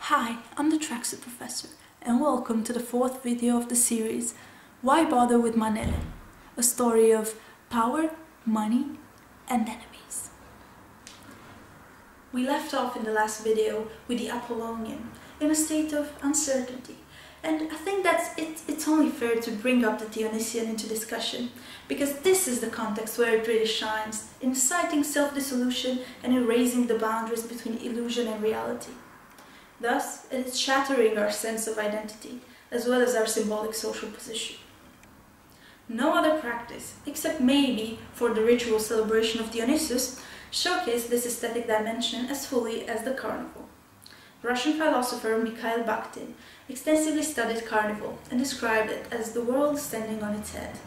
Hi, I'm the Tracksuit Professor, and welcome to the fourth video of the series, Why Bother With Manele? A story of power, money, and enemies. We left off in the last video with the Apollonian, in a state of uncertainty, and I think that it's only fair to bring up the Dyonisian into discussion, because this is the context where it really shines, inciting self-dissolution and erasing the boundaries between illusion and reality. Thus, it is shattering our sense of identity, as well as our symbolic social position. No other practice, except maybe for the ritual celebration of Dionysus, showcased this aesthetic dimension as fully as the carnival. Russian philosopher Mikhail Bakhtin extensively studied carnival and described it as the world standing on its head.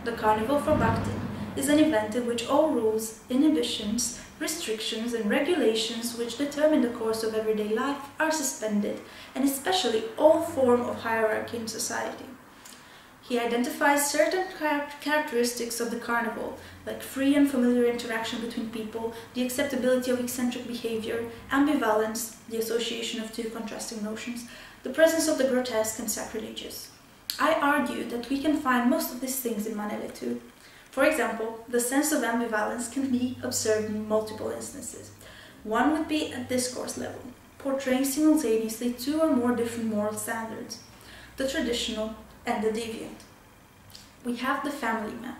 The carnival for Bakhtin is an event in which all rules, inhibitions, restrictions and regulations which determine the course of everyday life are suspended, and especially all form of hierarchy in society. He identifies certain characteristics of the carnival, like free and familiar interaction between people, the acceptability of eccentric behavior, ambivalence, the association of two contrasting notions, the presence of the grotesque and sacrilegious. I argue that we can find most of these things in Manele too. For example, the sense of ambivalence can be observed in multiple instances. One would be at discourse level, portraying simultaneously two or more different moral standards, the traditional and the deviant. We have the family man,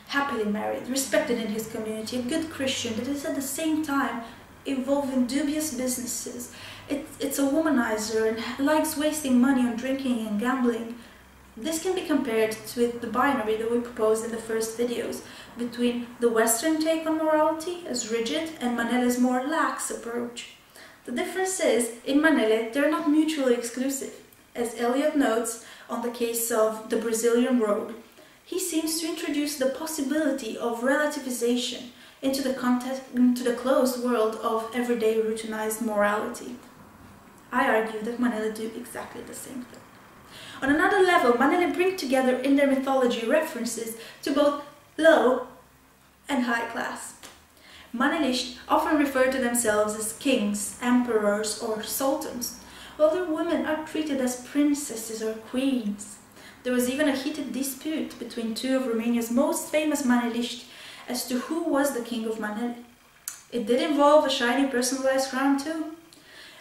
happily married, respected in his community, a good Christian that is at the same time involved in dubious businesses. It's a womanizer and likes wasting money on drinking and gambling. This can be compared with the binary that we proposed in the first videos, between the Western take on morality as rigid and Manele's more lax approach. The difference is, in Manele, they're not mutually exclusive. As Elliot notes on the case of the Brazilian road, he seems to introduce the possibility of relativization into the closed world of everyday routinized morality. I argue that Manele do exactly the same thing. On another level, Manele bring together in their mythology references to both low and high class. Manelists often refer to themselves as kings, emperors or sultans, while their women are treated as princesses or queens. There was even a heated dispute between two of Romania's most famous Manelists as to who was the king of Manele. It did involve a shiny personalized crown too.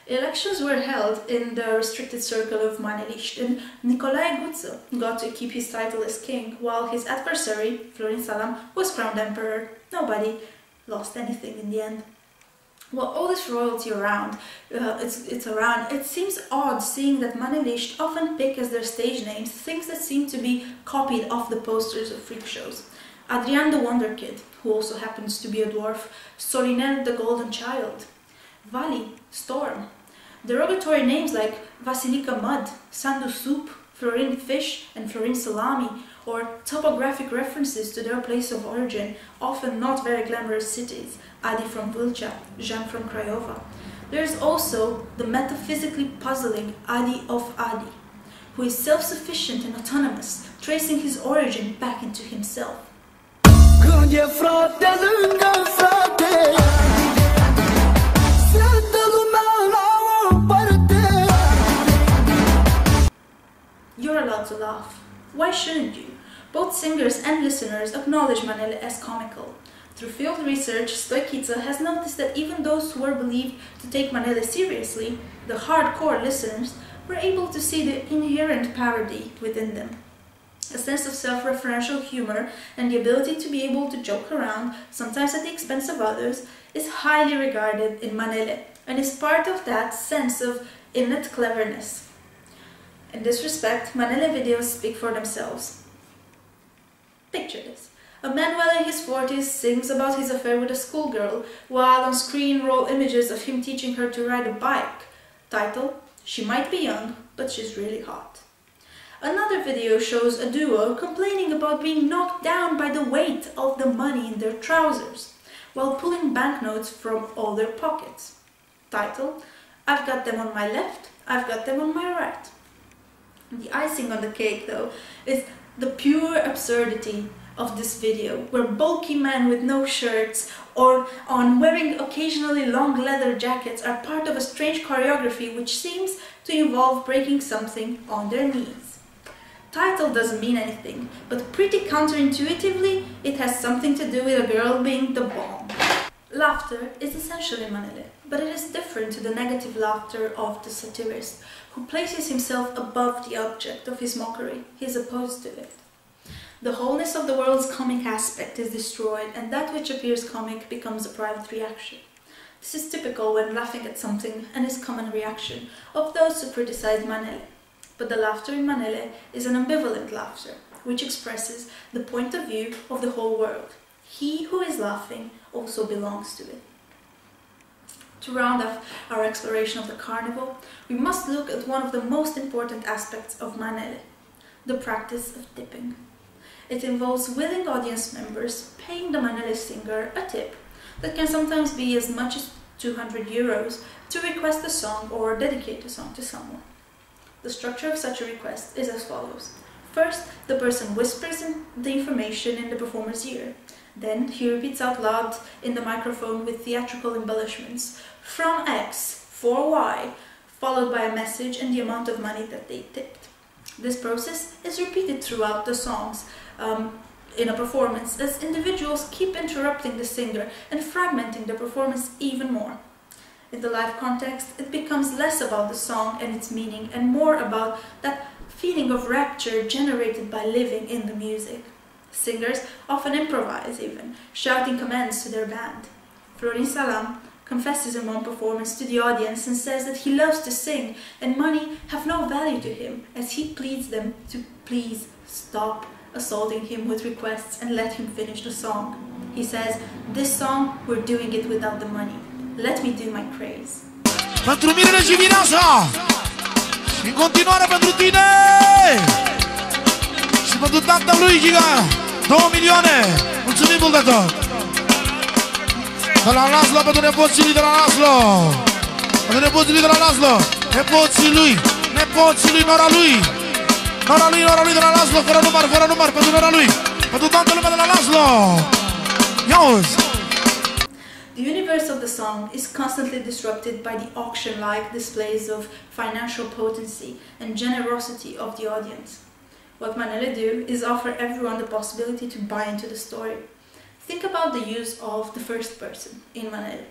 Elections were held in the restricted circle of Maneliști, and Nicolae Guță got to keep his title as king, while his adversary, Florin Salam, was crowned emperor. Nobody lost anything in the end. Well, all this royalty around, it seems odd seeing that Maneliști often pick as their stage names things that seem to be copied off the posters of freak shows. Adrian the Wonder Kid, who also happens to be a dwarf, Sorinel the Golden Child, Vali, Storm. Derogatory names like Vasilica Mud, Sandu Soup, Florin Fish and Florin Salami, or topographic references to their place of origin, often not very glamorous cities, Adi from Vâlcea, Jean from Craiova. There is also the metaphysically puzzling Adi of Adi, who is self-sufficient and autonomous, tracing his origin back into himself. You're allowed to laugh. Why shouldn't you? Both singers and listeners acknowledge Manele as comical. Through field research, Stoichita has noticed that even those who were believed to take Manele seriously, the hardcore listeners, were able to see the inherent parody within them. A sense of self-referential humor and the ability to be able to joke around, sometimes at the expense of others, is highly regarded in Manele and is part of that sense of innate cleverness. In this respect, Manele videos speak for themselves. Picture this. A man well in his 40s sings about his affair with a schoolgirl, while on screen roll images of him teaching her to ride a bike. Title: She might be young, but she's really hot. Another video shows a duo complaining about being knocked down by the weight of the money in their trousers, while pulling banknotes from all their pockets. Title: I've got them on my left, I've got them on my right. The icing on the cake, though, is the pure absurdity of this video, where bulky men with no shirts or on wearing occasionally long leather jackets are part of a strange choreography which seems to involve breaking something on their knees. Title doesn't mean anything, but pretty counterintuitively it has something to do with a girl being the bomb. Laughter is essentially Manele, but it is different to the negative laughter of the satirist, who places himself above the object of his mockery. He is opposed to it. The wholeness of the world's comic aspect is destroyed, and that which appears comic becomes a private reaction. This is typical when laughing at something, and is common reaction of those who criticize Manele. But the laughter in Manele is an ambivalent laughter, which expresses the point of view of the whole world. He who is laughing also belongs to it. To round off our exploration of the carnival, we must look at one of the most important aspects of Manele, the practice of tipping. It involves willing audience members paying the Manele singer a tip that can sometimes be as much as 200 euros to request a song or dedicate a song to someone. The structure of such a request is as follows. First, the person whispers the information in the performer's ear. Then he repeats out loud in the microphone with theatrical embellishments, from X for Y, followed by a message and the amount of money that they tipped. This process is repeated throughout the songs in a performance, as individuals keep interrupting the singer and fragmenting the performance even more. In the live context, it becomes less about the song and its meaning and more about that feeling of rapture generated by living in the music. Singers often improvise even, shouting commands to their band. Florin Salam confesses in one performance to the audience and says that he loves to sing and money have no value to him, as he pleads them to please stop assaulting him with requests and let him finish the song. He says, "This song, we're doing it without the money. Let me do my craze." Pentru Mirele și Vineasa! În continuare pentru tine! Și pentru tatălui Giga! 2 milioane! Mulțumim mult de tot! De la Laszlo, pentru nepoții lui de la Laszlo! Pentru nepoții lui de la Laszlo! Nepoții lui! Nepoții lui, nora lui! Nora lui de la Laszlo! Fără număr, pentru nora lui! Pentru toată lumea de la Laszlo! Ia-uzi! The universe of the song is constantly disrupted by the auction-like displays of financial potency and generosity of the audience. What Manele do is offer everyone the possibility to buy into the story. Think about the use of the first person in Manele.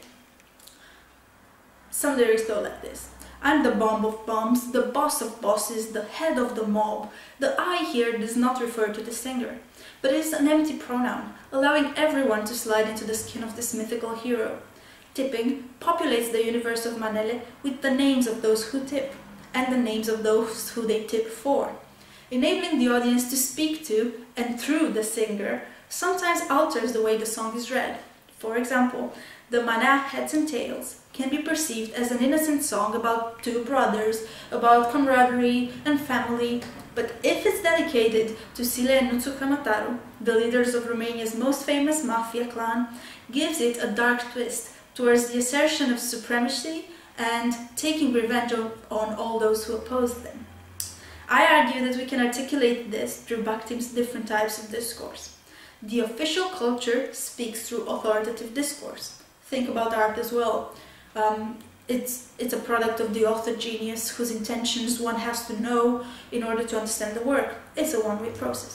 Some lyrics go like this. "I'm the bomb of bombs, the boss of bosses, the head of the mob." The I here does not refer to the singer, but is an empty pronoun, allowing everyone to slide into the skin of this mythical hero. Tipping populates the universe of Manele with the names of those who tip, and the names of those who they tip for, enabling the audience to speak to and through the singer sometimes alters the way the song is read. For example, the Mana Heads and Tails can be perceived as an innocent song about two brothers, about camaraderie and family, but if it's dedicated to Sile and Nuțu Cramataru, the leaders of Romania's most famous mafia clan, gives it a dark twist towards the assertion of supremacy and taking revenge on all those who oppose them. I argue that we can articulate this through Bakhtin's different types of discourse. The official culture speaks through authoritative discourse. Think about art as well. It's a product of the author genius whose intentions one has to know in order to understand the work. It's a one-way process.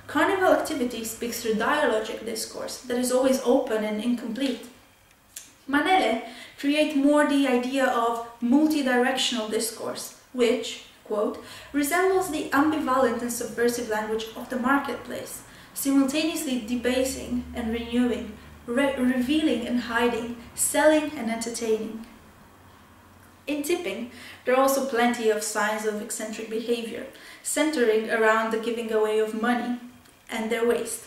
Carnival activity speaks through dialogic discourse that is always open and incomplete. Manele create more the idea of multi-directional discourse, which, quote, resembles the ambivalent and subversive language of the marketplace, simultaneously debasing and renewing, revealing and hiding, selling and entertaining. In tipping, there are also plenty of signs of eccentric behavior, centering around the giving away of money and their waste.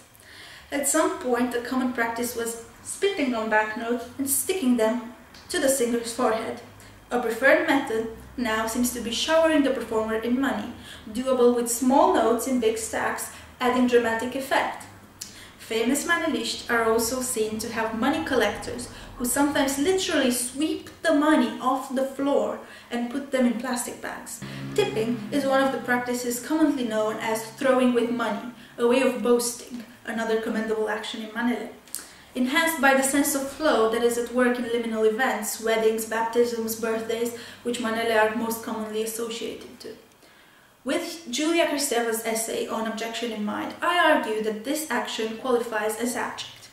At some point, a common practice was spitting on banknotes and sticking them to the singer's forehead. A preferred method now seems to be showering the performer in money, doable with small notes in big stacks, adding dramatic effect. Famous manelists are also seen to have money collectors who sometimes literally sweep the money off the floor and put them in plastic bags. Tipping is one of the practices commonly known as throwing with money, a way of boasting, another commendable action in Manele, enhanced by the sense of flow that is at work in liminal events, weddings, baptisms, birthdays, which Manele are most commonly associated to. With Julia Kristeva's essay on objection in mind, I argue that this action qualifies as abject.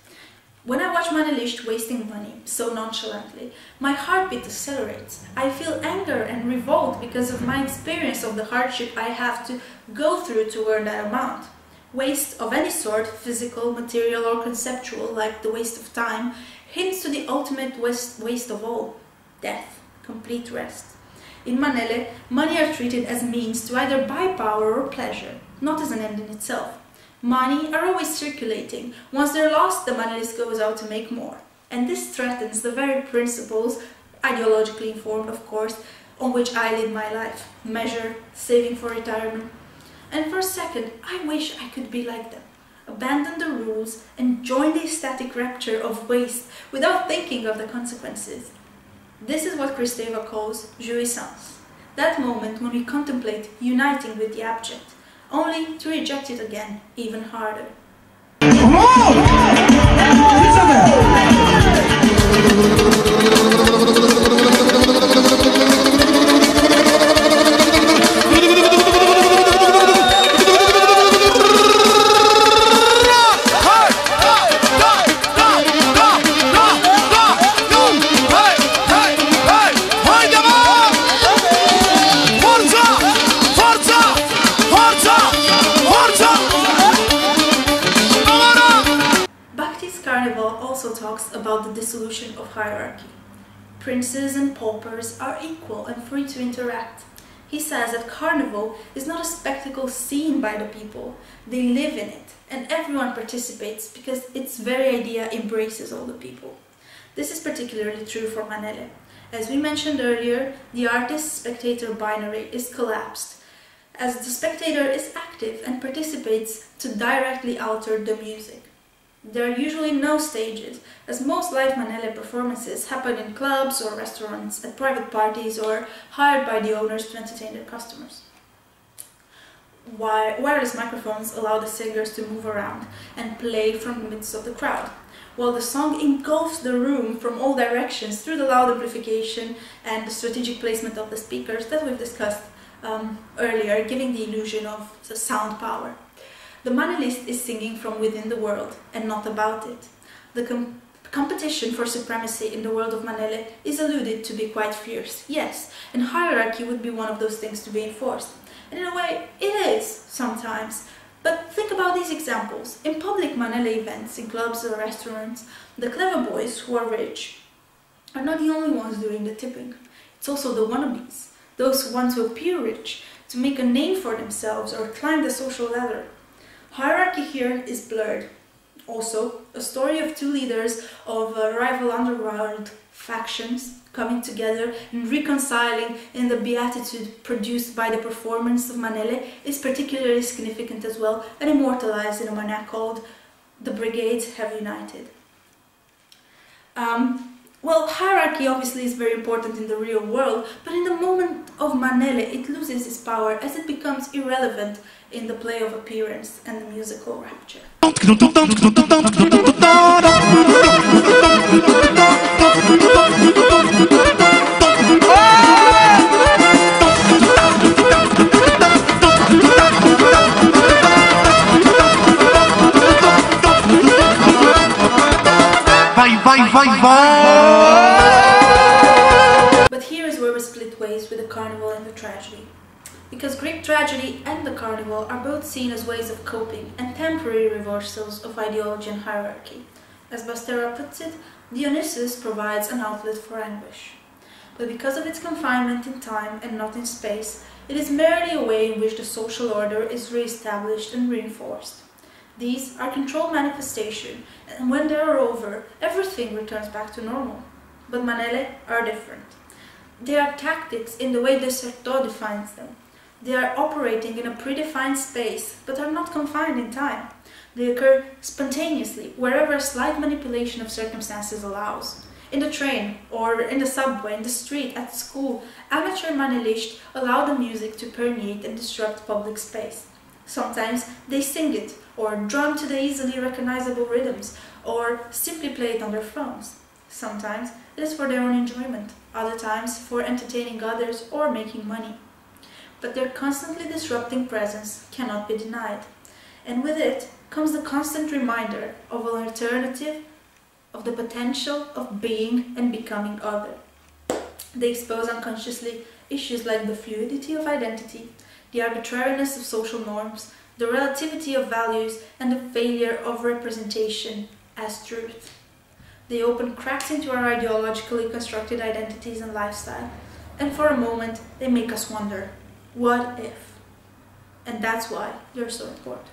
When I watch Maneliști wasting money so nonchalantly, my heartbeat accelerates. I feel anger and revolt because of my experience of the hardship I have to go through to earn that amount. Waste of any sort, physical, material or conceptual, like the waste of time, hints to the ultimate waste of all, death, complete rest. In Manele, money are treated as means to either buy power or pleasure, not as an end in itself. Money are always circulating. Once they're lost, the Manelist goes out to make more. And this threatens the very principles, ideologically informed of course, on which I live my life. Measure, saving for retirement. And for a second, I wish I could be like them. Abandon the rules and join the ecstatic rapture of waste without thinking of the consequences. This is what Kristeva calls jouissance, that moment when we contemplate uniting with the abject, only to reject it again, even harder. About the dissolution of hierarchy. Princes and paupers are equal and free to interact. He says that Carnival is not a spectacle seen by the people, they live in it, and everyone participates because its very idea embraces all the people. This is particularly true for Manele. As we mentioned earlier, the artist-spectator binary is collapsed, as the spectator is active and participates to directly alter the music. There are usually no stages, as most live Manele performances happen in clubs or restaurants, at private parties or hired by the owners to entertain their customers. Wireless microphones allow the singers to move around and play from the midst of the crowd, while the song engulfs the room from all directions through the loud amplification and the strategic placement of the speakers that we've discussed earlier, giving the illusion of the sound power. The Manelist is singing from within the world, and not about it. The competition for supremacy in the world of Manele is alluded to be quite fierce, yes, and hierarchy would be one of those things to be enforced. And in a way, it is, sometimes. But think about these examples. In public Manele events, in clubs or restaurants, the clever boys who are rich are not the only ones doing the tipping. It's also the wannabes, those who want to appear rich, to make a name for themselves or climb the social ladder. Hierarchy here is blurred. Also, a story of two leaders of rival underworld factions coming together and reconciling in the beatitude produced by the performance of Manele is particularly significant as well, and immortalized in a manna called "The Brigades Have United." Well, hierarchy obviously is very important in the real world, but in the moment of Manele it loses its power as it becomes irrelevant in the play of appearance and the musical rapture. But here is where we split ways with the carnival and the tragedy. Because Greek tragedy and the carnival are both seen as ways of coping and temporary reversals of ideology and hierarchy. As Basterra puts it, Dionysus provides an outlet for anguish. But because of its confinement in time and not in space, it is merely a way in which the social order is re-established and reinforced. These are controlled manifestations, and when they are over, everything returns back to normal. But Manele are different. They are tactics in the way the Certeau defines them. They are operating in a predefined space, but are not confined in time. They occur spontaneously, wherever a slight manipulation of circumstances allows. In the train, or in the subway, in the street, at school, amateur Maneliști allow the music to permeate and disrupt public space. Sometimes they sing it, or drum to the easily recognizable rhythms, or simply play it on their phones. Sometimes it is for their own enjoyment, other times for entertaining others or making money. But their constantly disrupting presence cannot be denied, and with it comes the constant reminder of an alternative, of the potential of being and becoming other. They expose unconsciously issues like the fluidity of identity, the arbitrariness of social norms, the relativity of values, and the failure of representation as truth. They open cracks into our ideologically constructed identities and lifestyle, and for a moment they make us wonder, what if? And that's why they're so important.